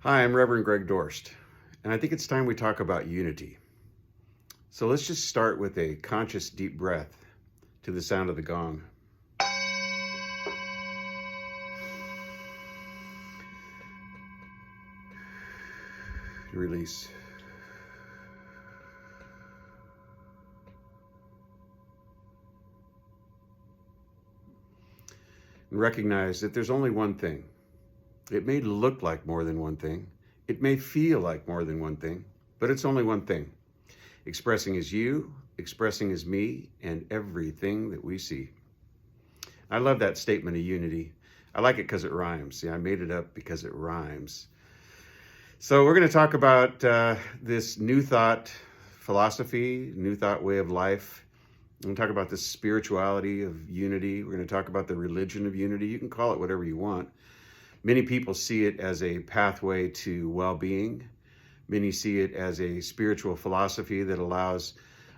Hi, I'm Reverend Greg Dorst, and I think it's time we talk about unity. So let's just start with a conscious deep breath to the sound of the gong. Release. And recognize that there's only one thing. It may look like more than one thing. It may feel like more than one thing, but it's only one thing. Expressing as you, expressing as me, and everything that we see. I love that statement of unity. I like it because it rhymes. See, I made it up because it rhymes. So we're going to talk about this new thought philosophy, new thought way of life. We're going to talk about the spirituality of unity. We're going to talk about the religion of unity. You can call it whatever you want. Many people see it as a pathway to well-being. Many see it as a spiritual philosophy that allows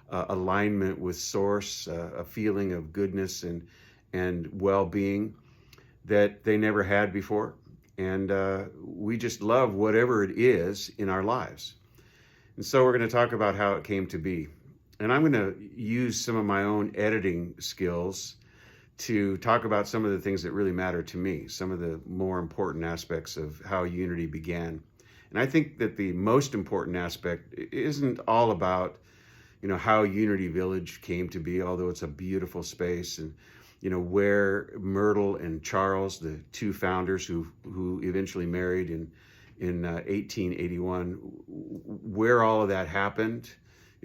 alignment with source, a feeling of goodness and well-being that they never had before. And we just love whatever it is in our lives. And so we're going to talk about how it came to be. And I'm going to use some of my own editing skills to talk about some of the things that really matter to me, some of the more important aspects of how unity began. And I think that the most important aspect isn't all about, how Unity Village came to be, although it's a beautiful space, and where Myrtle and Charles, the two founders who eventually married in 1881, where all of that happened,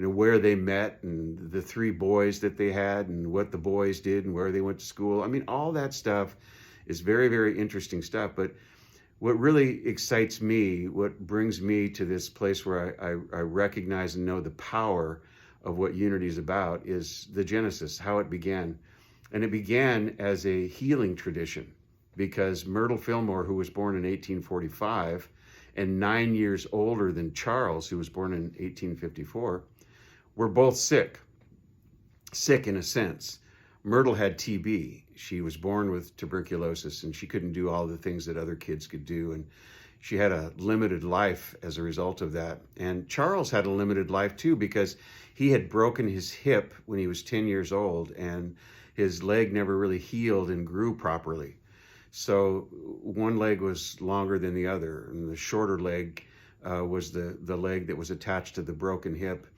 where they met and the three boys that they had and what the boys did and where they went to school. I mean, all that stuff is very, very interesting stuff. But what really excites me, what brings me to this place where I recognize and know the power of what unity is about, is the genesis, how it began. And it began as a healing tradition because Myrtle Fillmore, who was born in 1845 and 9 years older than Charles, who was born in 1854, were both sick in a sense. Myrtle had TB. She was born with tuberculosis and she couldn't do all the things that other kids could do. And she had a limited life as a result of that. And Charles had a limited life too because he had broken his hip when he was 10 years old and his leg never really healed and grew properly. So one leg was longer than the other, and the shorter leg was the leg that was attached to the broken hip.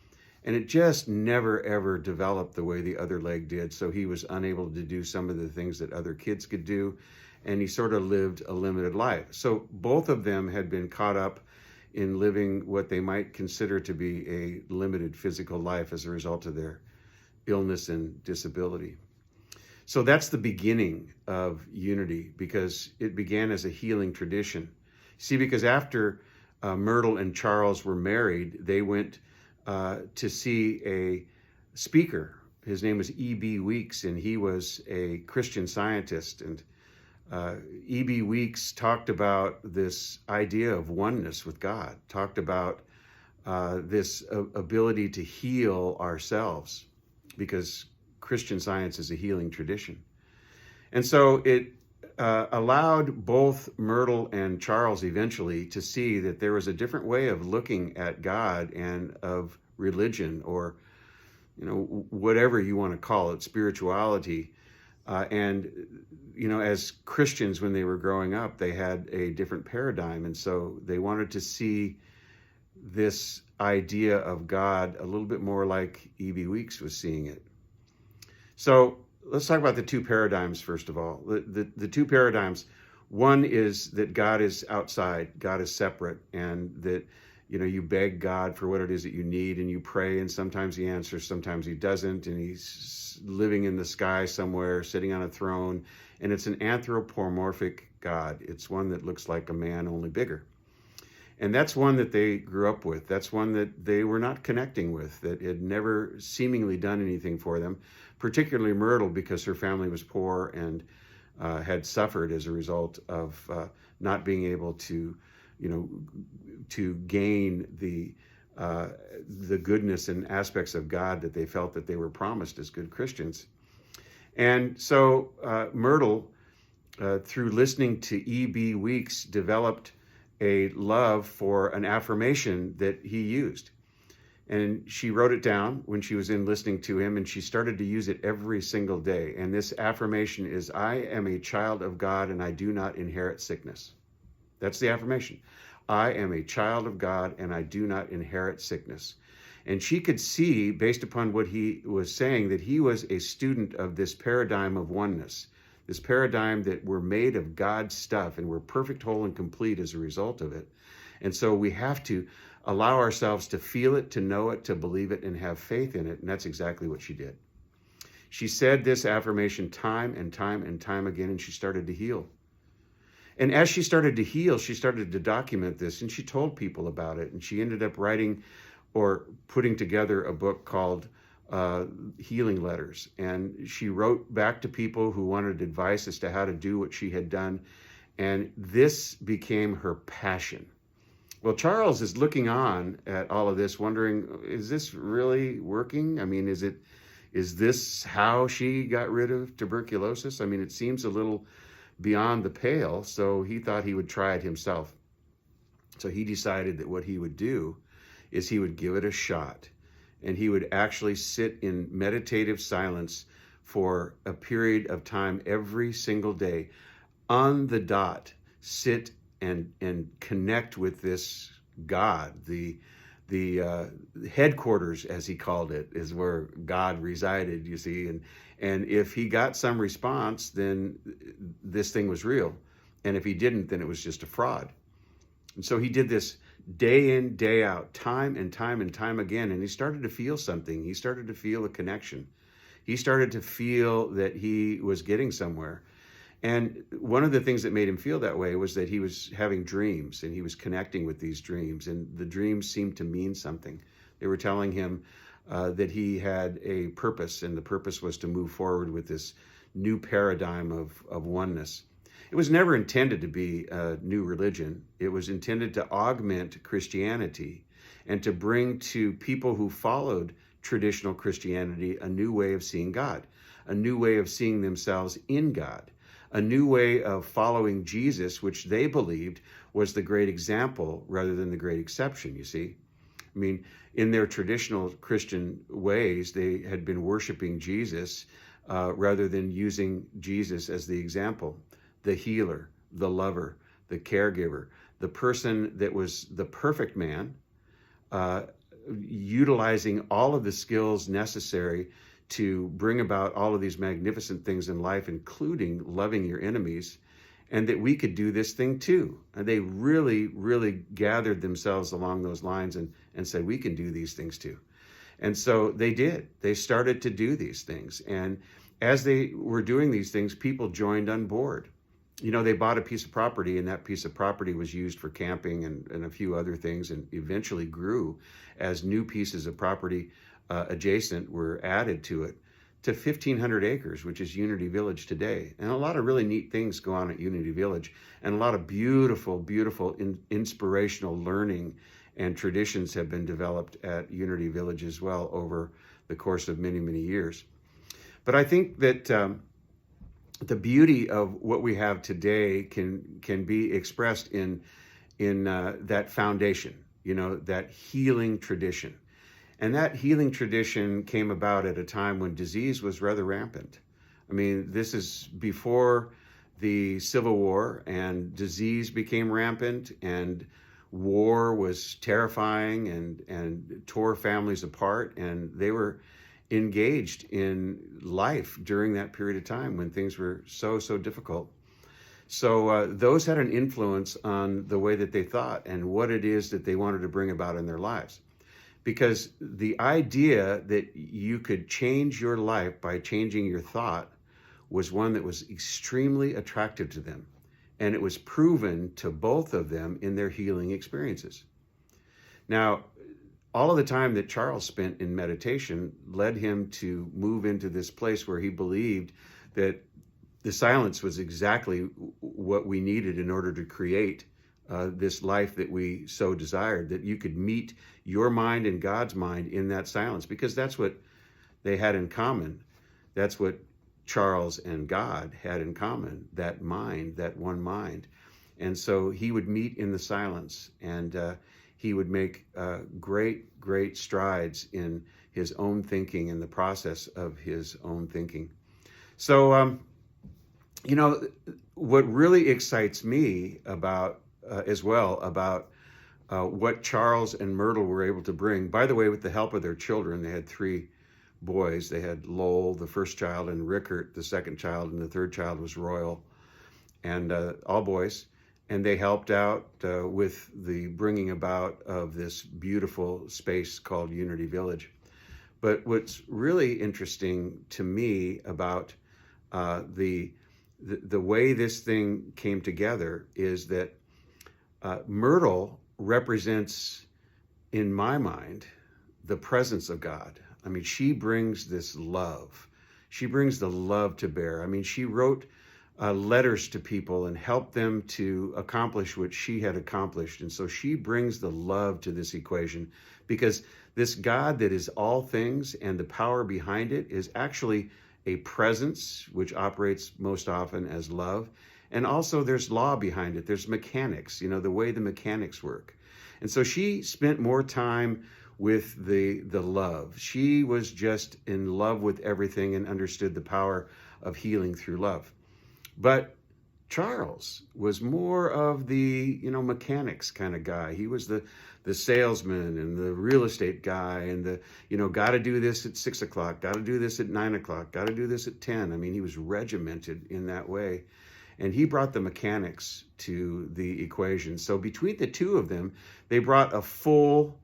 And it just never, ever developed the way the other leg did. So he was unable to do some of the things that other kids could do. And he sort of lived a limited life. So both of them had been caught up in living what they might consider to be a limited physical life as a result of their illness and disability. So that's the beginning of unity because it began as a healing tradition. See, because after Myrtle and Charles were married, they went to see a speaker. His name was E.B. Weeks, and he was a Christian Scientist. And E.B. Weeks talked about this idea of oneness with God, talked about this ability to heal ourselves, because Christian Science is a healing tradition. And so it allowed both Myrtle and Charles eventually to see that there was a different way of looking at God and of religion, or whatever you want to call it, spirituality. And as Christians, when they were growing up, they had a different paradigm, and so they wanted to see this idea of God a little bit more like E.B. Weeks was seeing it. So let's talk about the two paradigms, first of all. The two paradigms, one is that God is outside, God is separate, and that you beg God for what it is that you need, and you pray, and sometimes he answers, sometimes he doesn't, and he's living in the sky somewhere, sitting on a throne, and it's an anthropomorphic God. It's one that looks like a man, only bigger. And that's one that they grew up with. That's one that they were not connecting with, that had never seemingly done anything for them, particularly Myrtle, because her family was poor and had suffered as a result of not being able to, to gain the goodness and aspects of God that they felt that they were promised as good Christians. And so Myrtle, through listening to E.B. Weeks, developed a love for an affirmation that he used. And she wrote it down when she was in listening to him, and she started to use it every single day. And this affirmation is, I am a child of God and I do not inherit sickness. That's the affirmation. I am a child of God and I do not inherit sickness. And she could see, based upon what he was saying, that he was a student of this paradigm of oneness, this paradigm that we're made of God's stuff and we're perfect, whole, and complete as a result of it. And so we have to allow ourselves to feel it, to know it, to believe it, and have faith in it. And that's exactly what she did. She said this affirmation time and time and time again, and she started to heal. And as she started to heal, she started to document this, and she told people about it. And she ended up writing or putting together a book called Healing Letters. And she wrote back to people who wanted advice as to how to do what she had done. And this became her passion. Well, Charles is looking on at all of this, wondering, is this really working? I mean, is this how she got rid of tuberculosis? I mean, it seems a little beyond the pale. So he thought he would try it himself. So he decided that what he would do is he would give it a shot, and he would actually sit in meditative silence for a period of time every single day, on the dot, sit and connect with this God. The headquarters, as he called it, is where God resided, you see. And if he got some response, then this thing was real. And if he didn't, then it was just a fraud. And so he did this day in, day out, time and time and time again. And he started to feel something. He started to feel a connection. He started to feel that he was getting somewhere. And one of the things that made him feel that way was that he was having dreams, and he was connecting with these dreams, and the dreams seemed to mean something. They were telling him that he had a purpose, and the purpose was to move forward with this new paradigm of oneness. It was never intended to be a new religion. It was intended to augment Christianity and to bring to people who followed traditional Christianity a new way of seeing God, a new way of seeing themselves in God, a new way of following Jesus, which they believed was the great example rather than the great exception, you see. I mean, in their traditional Christian ways, they had been worshiping Jesus rather than using Jesus as the example, the healer, the lover, the caregiver, the person that was the perfect man, utilizing all of the skills necessary to bring about all of these magnificent things in life, including loving your enemies, and that we could do this thing too. And they really, really gathered themselves along those lines and said, we can do these things too. And so they did. They started to do these things. And as they were doing these things, people joined on board. You know, they bought a piece of property, and that piece of property was used for camping and a few other things, and eventually grew as new pieces of property adjacent were added to it, to 1,500 acres, which is Unity Village today. And a lot of really neat things go on at Unity Village, and a lot of beautiful, beautiful inspirational learning and traditions have been developed at Unity Village as well over the course of many, many years. But I think that the beauty of what we have today can be expressed in that foundation, you know, that healing tradition. And that healing tradition came about at a time when disease was rather rampant. I mean, this is before the Civil War, and disease became rampant, and war was terrifying and tore families apart, and they were engaged in life during that period of time when things were so difficult. So those had an influence on the way that they thought and what it is that they wanted to bring about in their lives. Because the idea that you could change your life by changing your thought was one that was extremely attractive to them. And it was proven to both of them in their healing experiences. Now, all of the time that Charles spent in meditation led him to move into this place where he believed that the silence was exactly what we needed in order to create this life that we so desired, that you could meet your mind and God's mind in that silence, because that's what they had in common. That's what Charles and God had in common, that mind, that one mind. And so he would meet in the silence, and he would make great strides in his own thinking, in the process of his own thinking. So, you know, what really excites me about, as well, about what Charles and Myrtle were able to bring, by the way, with the help of their children. They had 3 boys. They had Lowell, the first child, and Rickert, the second child, and the third child was Royal, and all boys. And they helped out with the bringing about of this beautiful space called Unity Village. But what's really interesting to me about the way this thing came together is that Myrtle represents, in my mind, the presence of God. I mean, she brings this love. She brings the love to bear. I mean, she wrote letters to people and helped them to accomplish what she had accomplished. And so she brings the love to this equation, because this God that is all things and the power behind it is actually a presence, which operates most often as love. And also there's law behind it. There's mechanics, the way the mechanics work. And so she spent more time with the love. She was just in love with everything and understood the power of healing through love. But Charles was more of the, mechanics kind of guy. He was the salesman and the real estate guy and the, got to do this at 6 o'clock, got to do this at 9 o'clock, got to do this at 10. I mean, he was regimented in that way. And he brought the mechanics to the equation. So between the two of them, they brought a full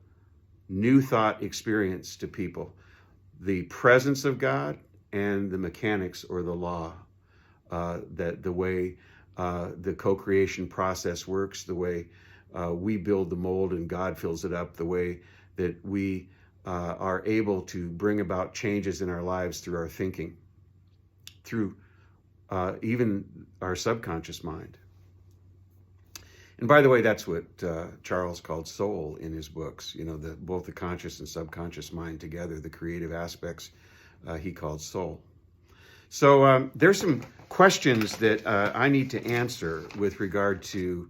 new thought experience to people. The presence of God and the mechanics or the law, that the way the co-creation process works, the way we build the mold and God fills it up, the way that we are able to bring about changes in our lives through our thinking, through even our subconscious mind. And by the way, that's what Charles called soul in his books, both the conscious and subconscious mind together, the creative aspects he called soul. So there's some questions that I need to answer with regard to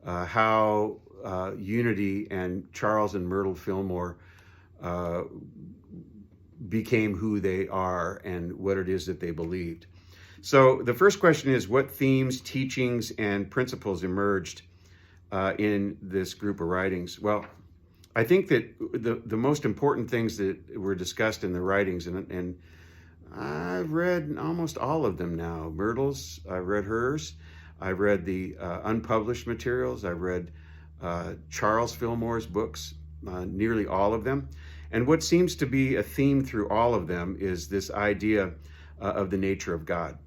how Unity and Charles and Myrtle Fillmore became who they are and what it is that they believed. So the first question is, what themes, teachings, and principles emerged in this group of writings? Well, I think that the most important things that were discussed in the writings, and I've read almost all of them now. Myrtle's, I've read hers. I've read the unpublished materials. I've read Charles Fillmore's books, nearly all of them. And what seems to be a theme through all of them is this idea of the nature of God.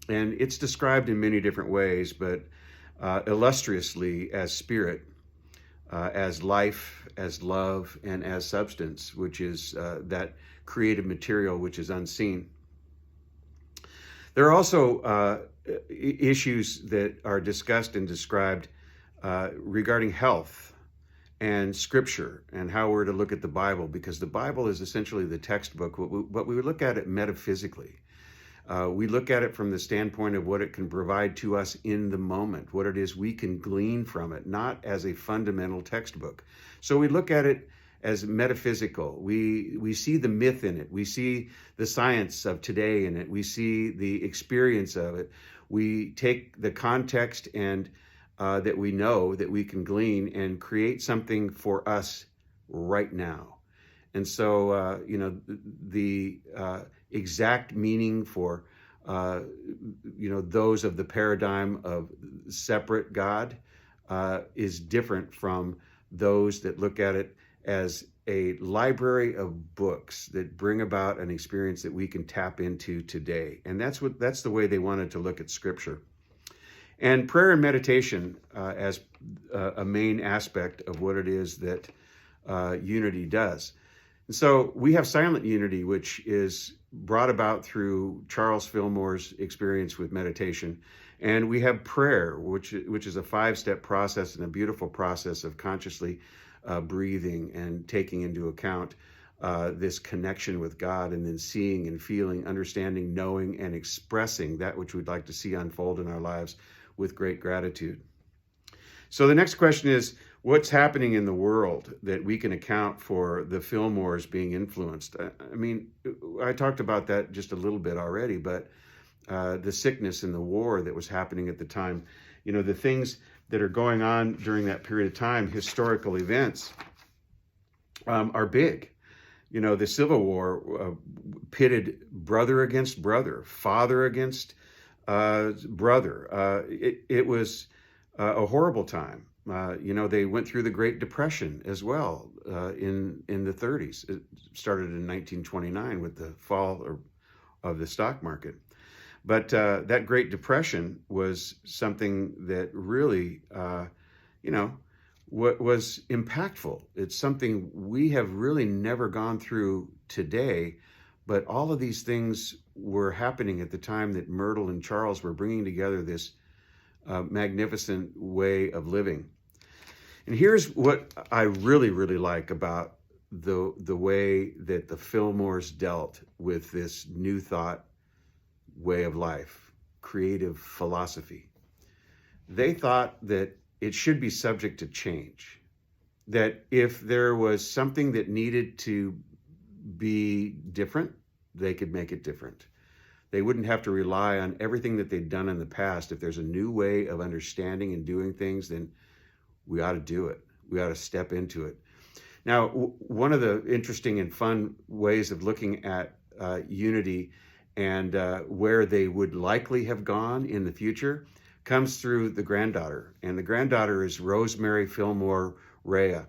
And it's described in many different ways, but illustriously as spirit, as life, as love, and as substance, which is that creative material which is unseen. There are also issues that are discussed and described regarding health and scripture and how we're to look at the Bible, because the Bible is essentially the textbook, but we look at it metaphysically. We look at it from the standpoint of what it can provide to us in the moment, what it is we can glean from it, not as a fundamental textbook. So we look at it as metaphysical. We see the myth in it. We see the science of today in it. We see the experience of it. We take the context and that we know that we can glean and create something for us right now. And so, the exact meaning for, those of the paradigm of separate God is different from those that look at it as a library of books that bring about an experience that we can tap into today. And that's the way they wanted to look at Scripture. And prayer and meditation as a main aspect of what it is that Unity does. And so we have silent unity, which is brought about through Charles Fillmore's experience with meditation. And we have prayer, which is a 5-step process and a beautiful process of consciously breathing and taking into account this connection with God, and then seeing and feeling, understanding, knowing, and expressing that which we'd like to see unfold in our lives with great gratitude. So the next question is, what's happening in the world that we can account for the Fillmores being influenced? I mean, I talked about that just a little bit already, but the sickness and the war that was happening at the time, the things that are going on during that period of time, historical events, are big. The Civil War pitted brother against brother, father against brother. It was a horrible time. They went through the Great Depression as well in the 30s. It started in 1929 with the fall of the stock market. But that Great Depression was something that really, was impactful. It's something we have really never gone through today, but all of these things were happening at the time that Myrtle and Charles were bringing together this magnificent way of living. And here's what I really, really like about the way that the Fillmores dealt with this new thought way of life, creative philosophy. They thought that it should be subject to change, that if there was something that needed to be different, they could make it different. They wouldn't have to rely on everything that they'd done in the past. If there's a new way of understanding and doing things, then we ought to do it. We ought to step into it. Now, one of the interesting and fun ways of looking at unity and where they would likely have gone in the future comes through the granddaughter. And the granddaughter is Rosemary Fillmore Rea.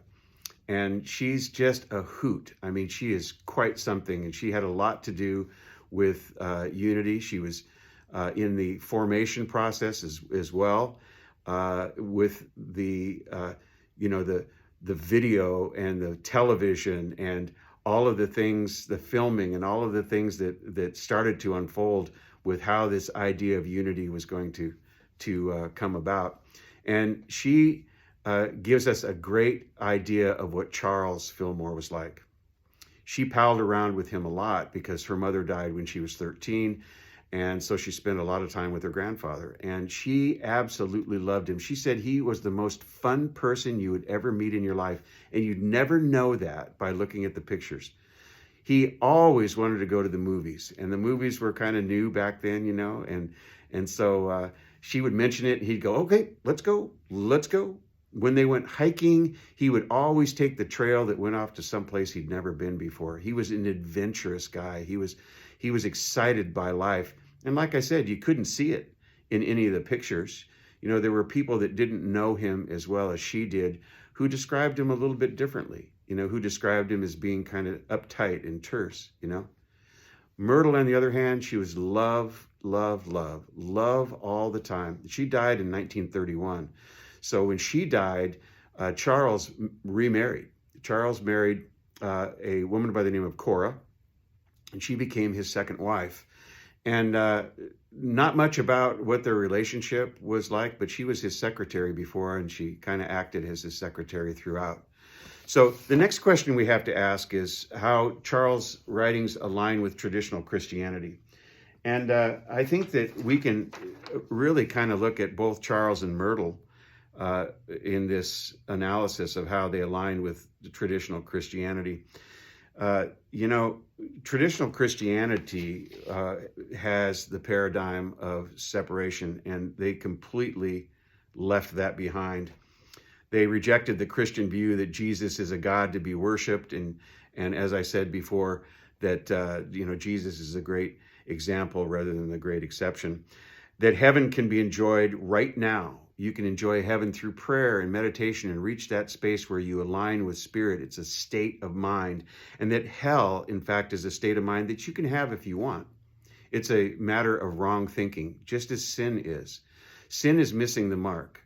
And she's just a hoot. I mean, she is quite something. And she had a lot to do with unity. She was in the formation process as well, with the video and the television and all of the things, the filming and all of the things that started to unfold with how this idea of unity was going to come about. And she gives us a great idea of what Charles Fillmore was like. She palled around with him a lot because her mother died when she was 13. And so she spent a lot of time with her grandfather. And she absolutely loved him. She said he was the most fun person you would ever meet in your life. And you'd never know that by looking at the pictures. He always wanted to go to the movies. And the movies were kind of new back then, And so she would mention it. And he'd go, okay, let's go. When they went hiking, he would always take the trail that went off to someplace he'd never been before. He was an adventurous guy. He was excited by life. And like I said, you couldn't see it in any of the pictures. There were people that didn't know him as well as she did who described him a little bit differently, who described him as being kind of uptight and terse, Myrtle, on the other hand, she was love all the time. She died in 1931. So when she died, Charles remarried. Charles married a woman by the name of Cora, and she became his second wife. And not much about what their relationship was like, but she was his secretary before, and she kind of acted as his secretary throughout. So the next question we have to ask is how Charles' writings align with traditional Christianity. And I think that we can really kind of look at both Charles and Myrtle in this analysis of how they align with the traditional Christianity. Traditional Christianity has the paradigm of separation, and they completely left that behind. They rejected the Christian view that Jesus is a God to be worshiped, and as I said before, that Jesus is a great example rather than the great exception. That heaven can be enjoyed right now. You can enjoy heaven through prayer and meditation and reach that space where you align with spirit. It's a state of mind. And that hell, in fact, is a state of mind that you can have if you want. It's a matter of wrong thinking, just as sin is. Sin is missing the mark.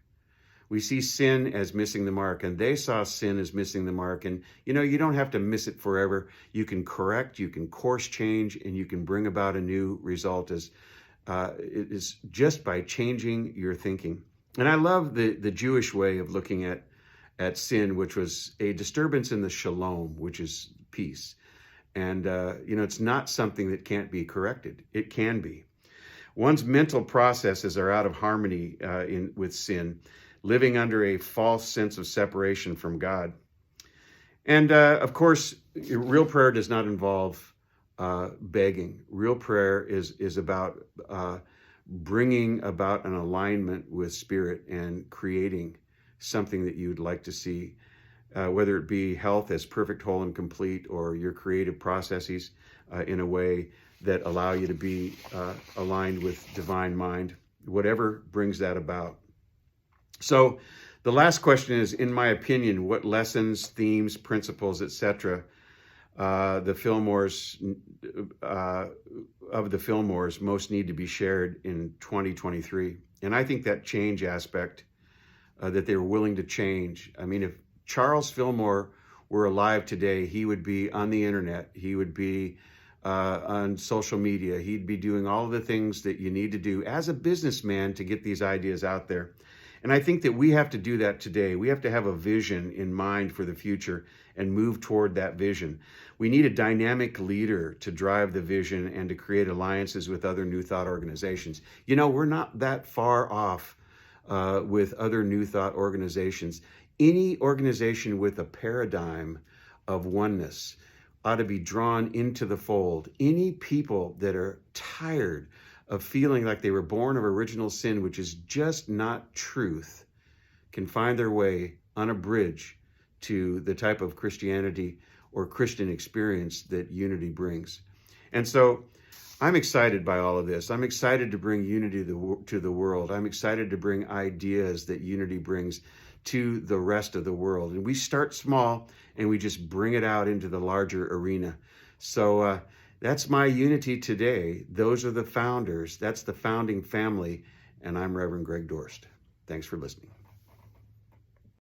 We see sin as missing the mark, and they saw sin as missing the mark. And, you don't have to miss it forever. You can correct, you can course change, and you can bring about a new result it is just by changing your thinking. And I love the Jewish way of looking at sin, which was a disturbance in the shalom, which is peace. And, it's not something that can't be corrected. It can be. One's mental processes are out of harmony with sin, living under a false sense of separation from God. And of course, real prayer does not involve begging. Real prayer is about bringing about an alignment with Spirit and creating something that you'd like to see, whether it be health as perfect, whole, and complete, or your creative processes in a way that allow you to be aligned with divine mind, whatever brings that about. So the last question is, in my opinion, what lessons, themes, principles, etc., the Fillmores of the Fillmores most need to be shared in 2023. And I think that change aspect, that they were willing to change. I mean, if Charles Fillmore were alive today, he would be on the internet. He would be on social media. He'd be doing all of the things that you need to do as a businessman to get these ideas out there. And I think that we have to do that today. We have to have a vision in mind for the future and move toward that vision. We need a dynamic leader to drive the vision and to create alliances with other New Thought organizations. You know, we're not that far off with other New Thought organizations. Any organization with a paradigm of oneness ought to be drawn into the fold. Any people that are tired of feeling like they were born of original sin, which is just not truth, can find their way on a bridge to the type of Christianity or Christian experience that unity brings. And so I'm excited by all of this. I'm excited to bring unity to the world. I'm excited to bring ideas that unity brings to the rest of the world. And we start small and we just bring it out into the larger arena. So that's my unity today. Those are the founders. That's the founding family. And I'm Reverend Greg Dorst. Thanks for listening.